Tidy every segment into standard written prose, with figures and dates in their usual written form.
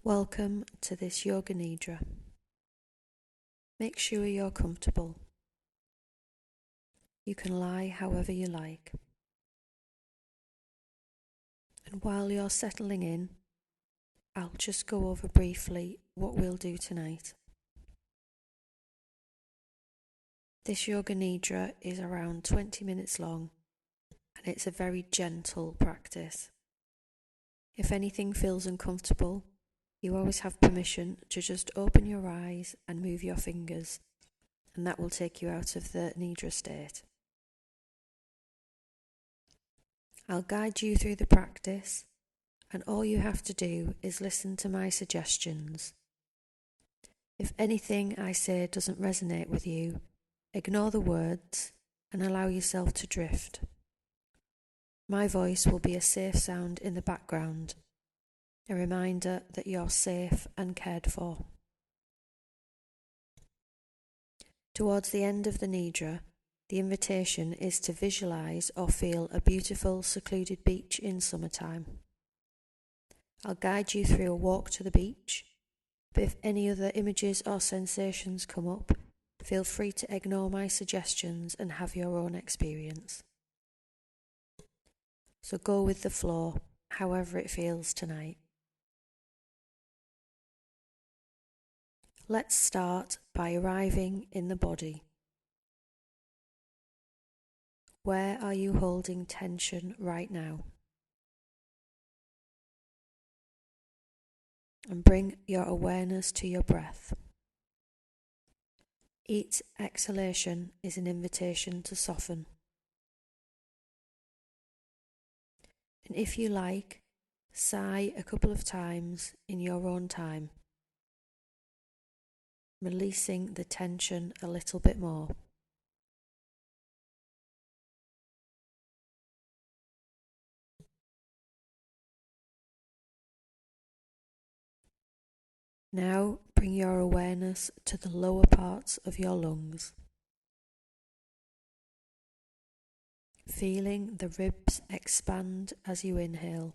Welcome to this Yoga Nidra. Make sure you're comfortable. You can lie however you like. And while you're settling in, I'll just go over briefly what we'll do tonight. This Yoga Nidra is around 20 minutes long and it's a very gentle practice. If anything feels uncomfortable, you always have permission to just open your eyes and move your fingers, and that will take you out of the Nidra state. I'll guide you through the practice, and all you have to do is listen to my suggestions. If anything I say doesn't resonate with you, ignore the words and allow yourself to drift. My voice will be a safe sound in the background, a reminder that you're safe and cared for. Towards the end of the Nidra, the invitation is to visualise or feel a beautiful secluded beach in summertime. I'll guide you through a walk to the beach, but if any other images or sensations come up, feel free to ignore my suggestions and have your own experience. So go with the flow, however it feels tonight. Let's start by arriving in the body. Where are you holding tension right now? And bring your awareness to your breath. Each exhalation is an invitation to soften. And if you like, sigh a couple of times in your own time, releasing the tension a little bit more. Now bring your awareness to the lower parts of your lungs, feeling the ribs expand as you inhale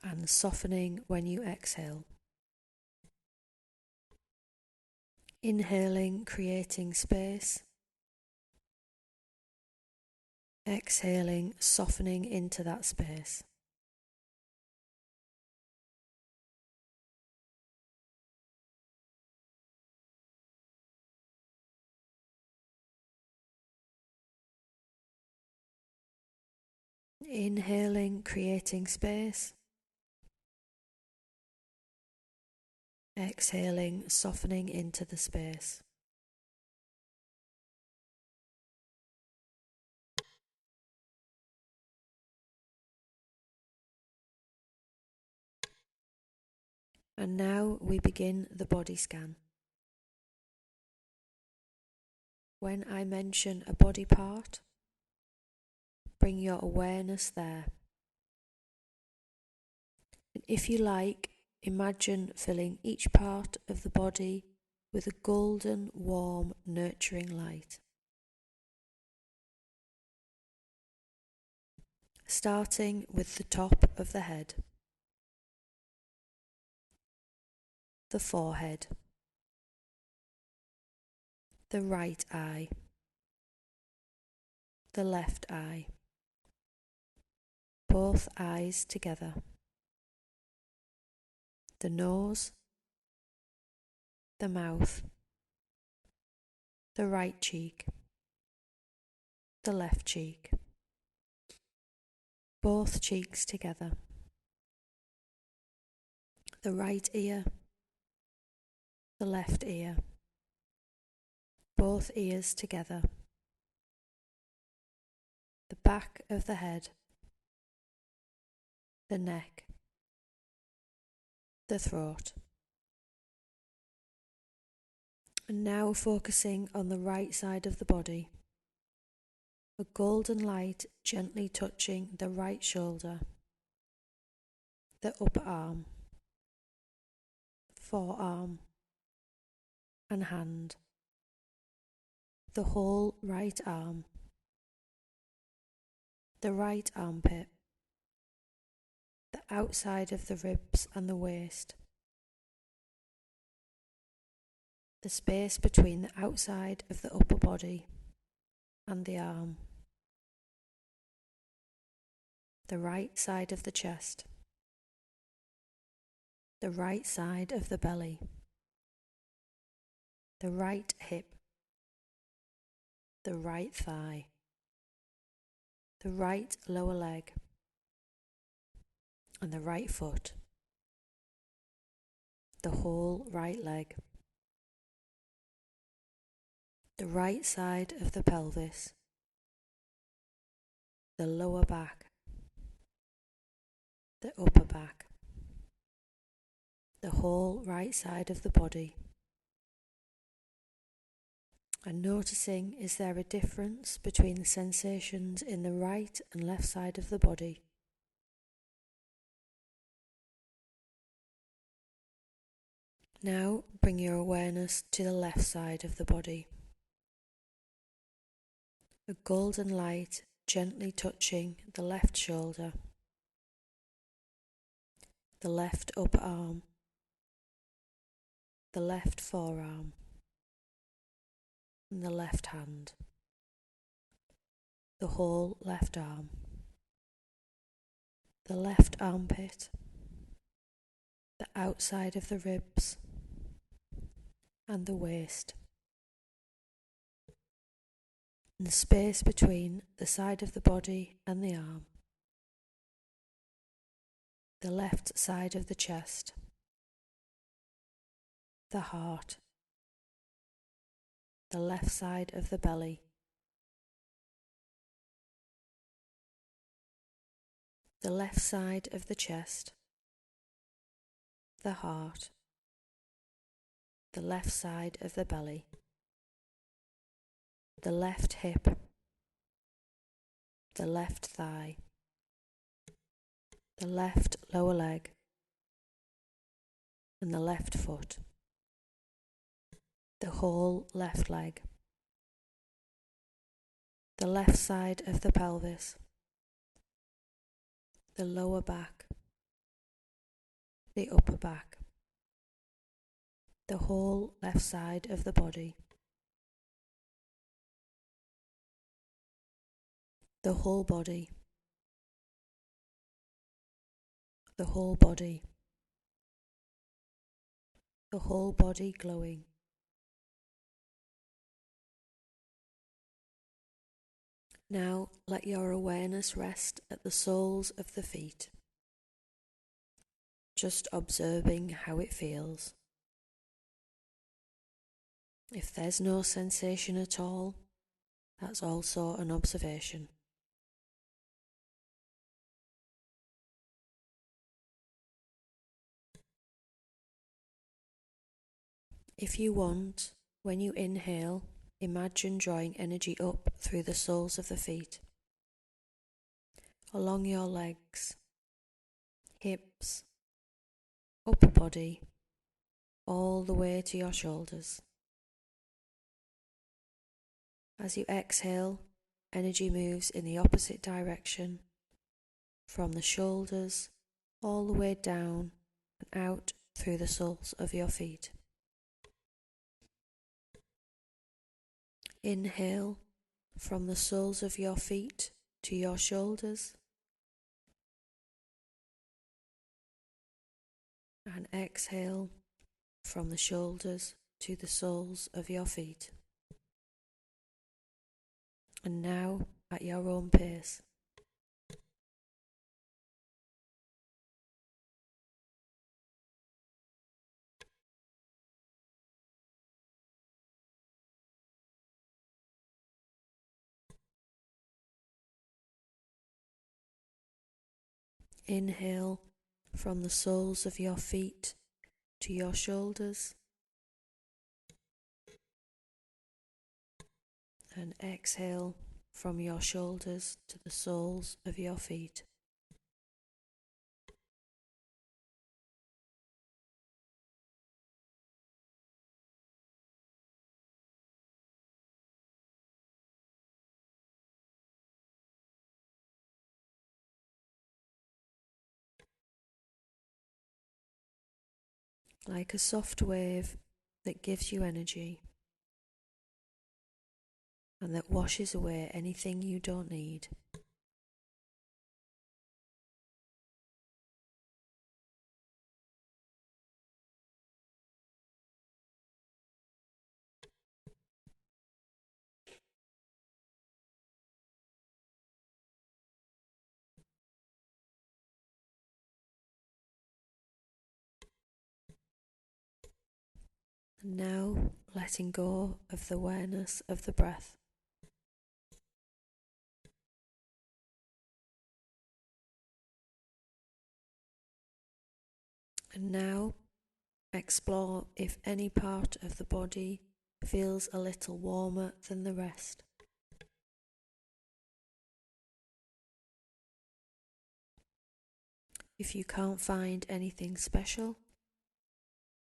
and softening when you exhale. Inhaling, creating space. Exhaling, softening into that space. Inhaling, creating space. Exhaling, softening into the space. And now we begin the body scan. When I mention a body part, bring your awareness there. And if you like, imagine filling each part of the body with a golden, warm, nurturing light. Starting with the top of the head, the forehead, the right eye, the left eye, both eyes together, the nose, the mouth, the right cheek, the left cheek, both cheeks together, the right ear, the left ear, both ears together, the back of the head, the neck, the throat. And now focusing on the right side of the body, a golden light gently touching the right shoulder, the upper arm, forearm and hand, the whole right arm, the right armpit, the outside of the ribs and the waist, the space between the outside of the upper body and the arm, the right side of the chest, the right side of the belly, the right hip, the right thigh, the right lower leg, and the right foot, the whole right leg, the right side of the pelvis, the lower back, the upper back, the whole right side of the body. And noticing, is there a difference between the sensations in the right and left side of the body? Now bring your awareness to the left side of the body. A golden light gently touching the left shoulder, the left upper arm, the left forearm, and the left hand, the whole left arm, the left armpit, the outside of the ribs, and the waist, and the space between the side of the body and the arm, the left side of the chest, the heart, the left side of the belly, the left side of the chest, the heart, the left side of the belly, the left hip, the left thigh, the left lower leg, and the left foot, the whole left leg, the left side of the pelvis, the lower back, the upper back, the whole left side of the body, the whole body, the whole body, the whole body glowing. Now let your awareness rest at the soles of the feet, just observing how it feels. If there's no sensation at all, that's also an observation. If you want, when you inhale, imagine drawing energy up through the soles of the feet, along your legs, hips, upper body, all the way to your shoulders. As you exhale, energy moves in the opposite direction, from the shoulders all the way down and out through the soles of your feet. Inhale from the soles of your feet to your shoulders, and exhale from the shoulders to the soles of your feet. And now, at your own pace, inhale from the soles of your feet to your shoulders, and exhale from your shoulders to the soles of your feet. like a soft wave that gives you energy and that washes away anything you don't need. And now letting go of the awareness of the breath. And now explore if any part of the body feels a little warmer than the rest. If you can't find anything special,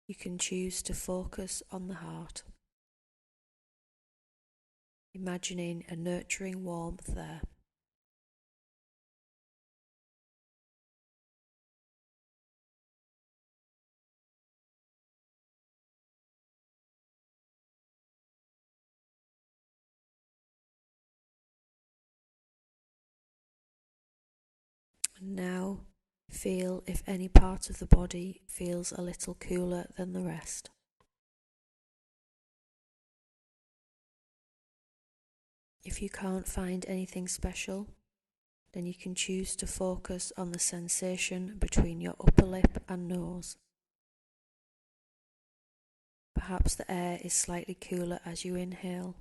you can choose to focus on the heart, imagining a nurturing warmth there. And now feel if any part of the body feels a little cooler than the rest. If you can't find anything special, then you can choose to focus on the sensation between your upper lip and nose. Perhaps the air is slightly cooler as you inhale.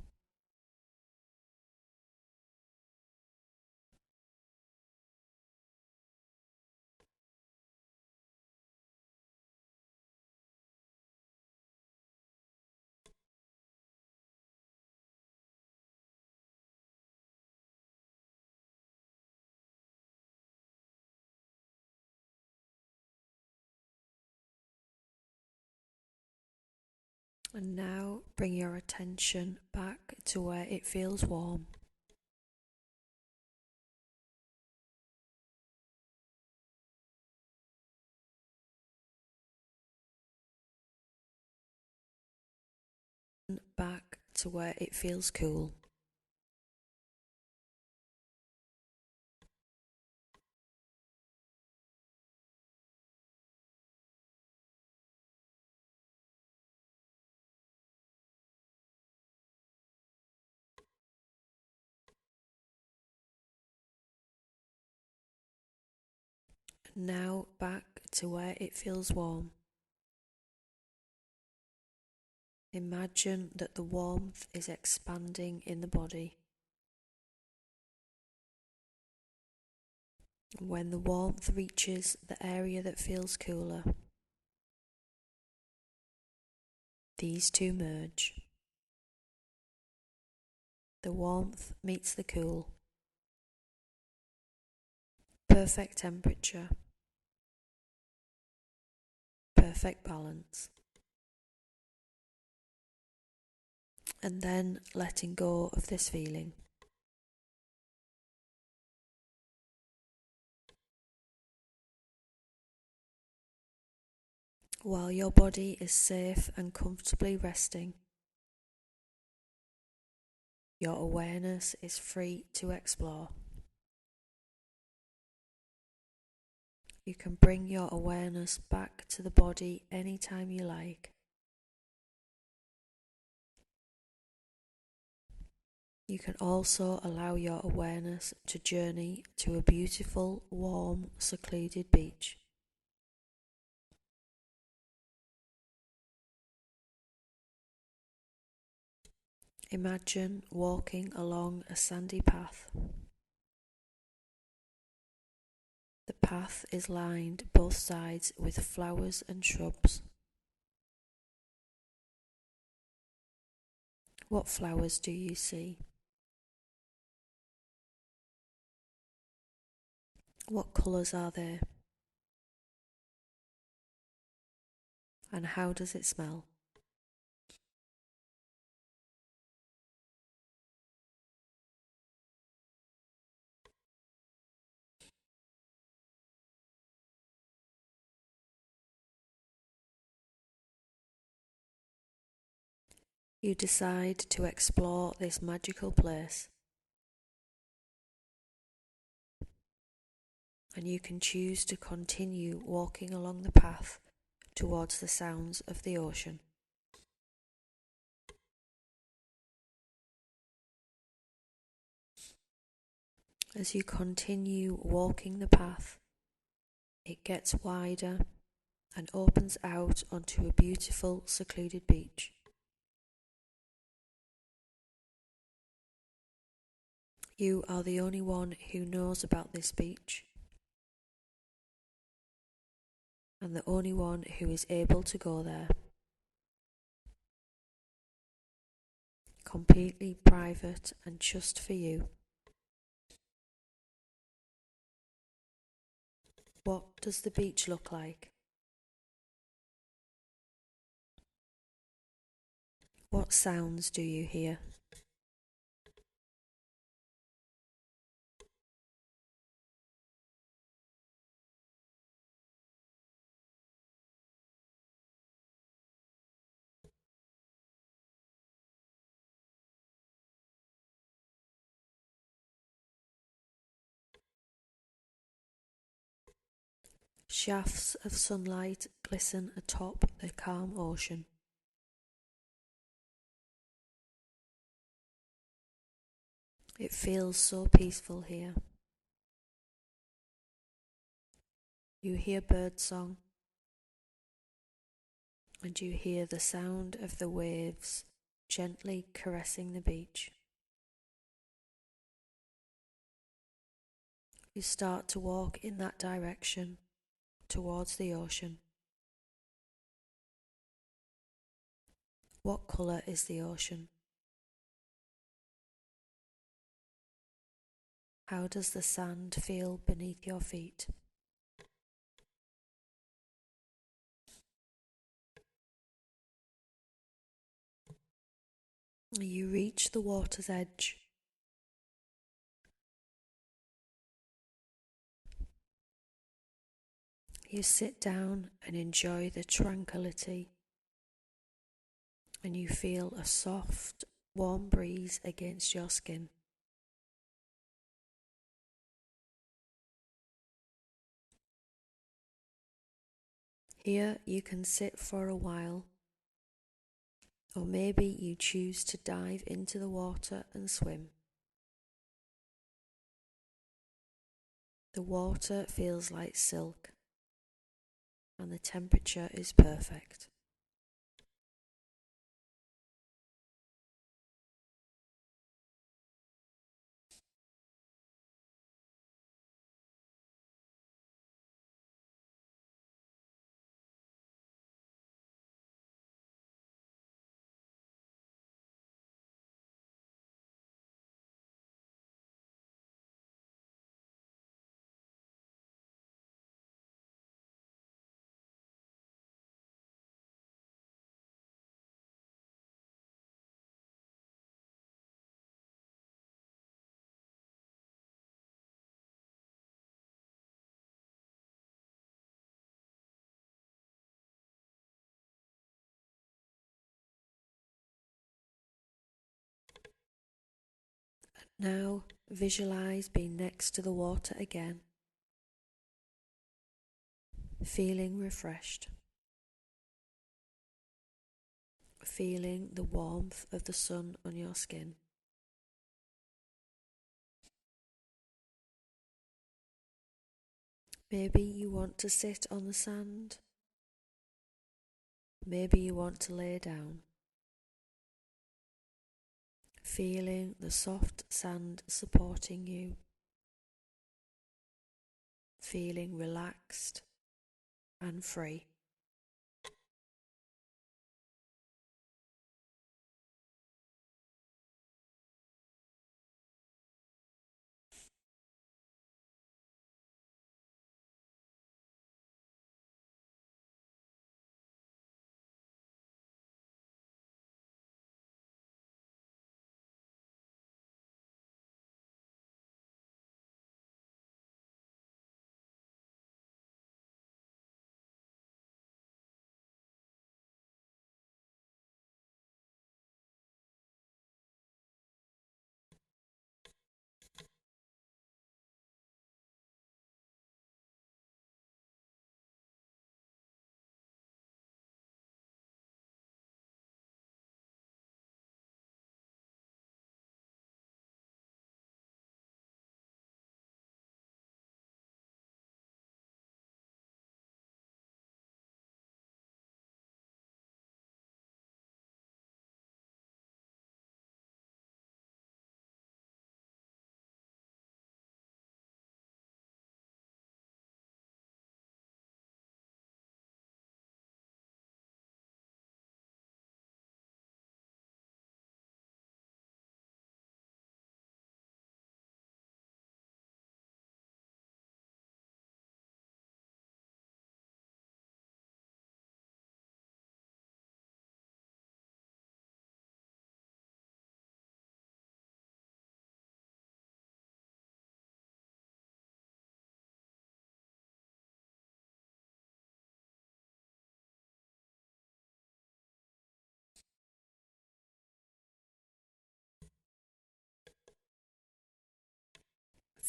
And now bring your attention back to where it feels warm. Back to where it feels cool. And now back to where it feels warm. Imagine that the warmth is expanding in the body. When the warmth reaches the area that feels cooler, these two merge. The warmth meets the cool. Perfect temperature. Perfect balance. And then letting go of this feeling. While your body is safe and comfortably resting, your awareness is free to explore. You can bring your awareness back to the body anytime you like. You can also allow your awareness to journey to a beautiful, warm, secluded beach. Imagine walking along a sandy path. The path is lined both sides with flowers and shrubs. What flowers do you see? What colours are they? And how does it smell? You decide to explore this magical place, and you can choose to continue walking along the path towards the sounds of the ocean. As you continue walking the path, it gets wider and opens out onto a beautiful, secluded beach. You are the only one who knows about this beach, and the only one who is able to go there. Completely private and just for you. What does the beach look like? What sounds do you hear? Shafts of sunlight glisten atop the calm ocean. It feels so peaceful here. You hear birdsong, and you hear the sound of the waves gently caressing the beach. You start to walk in that direction, towards the ocean. What colour is the ocean? How does the sand feel beneath your feet? You reach the water's edge. You sit down and enjoy the tranquility, and you feel a soft, warm breeze against your skin. Here you can sit for a while, or maybe you choose to dive into the water and swim. The water feels like silk, and the temperature is perfect. Now visualize being next to the water again, feeling refreshed, feeling the warmth of the sun on your skin. Maybe you want to sit on the sand. Maybe you want to lay down, feeling the soft sand supporting you, feeling relaxed and free.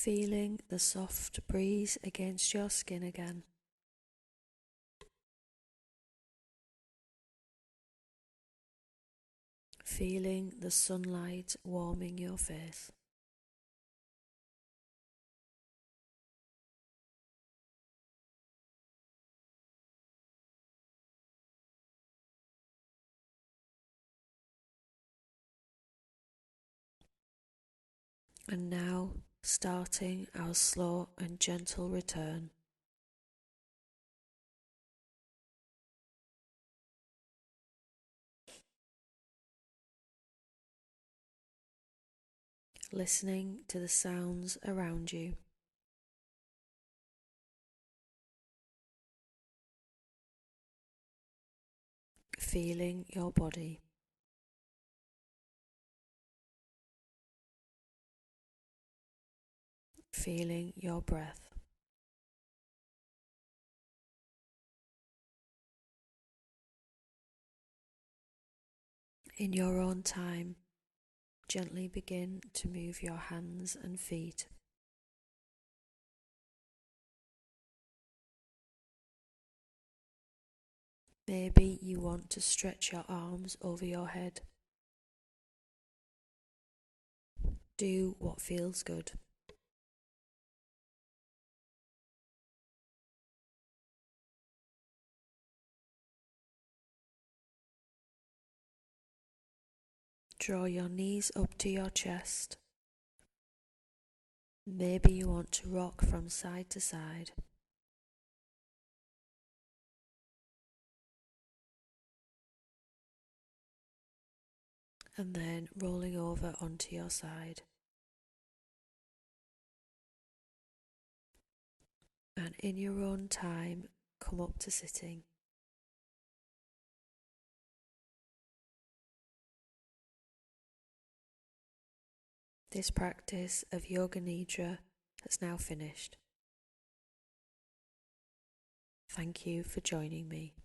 feeling the soft breeze against your skin again. Feeling the sunlight warming your face. And now, starting our slow and gentle return. Listening to the sounds around you. Feeling your body. Feeling your breath. In your own time, gently begin to move your hands and feet. Maybe you want to stretch your arms over your head. Do what feels good. Draw your knees up to your chest. Maybe you want to rock from side to side. And then rolling over onto your side. And in your own time, come up to sitting. This practice of Yoga Nidra has now finished. Thank you for joining me.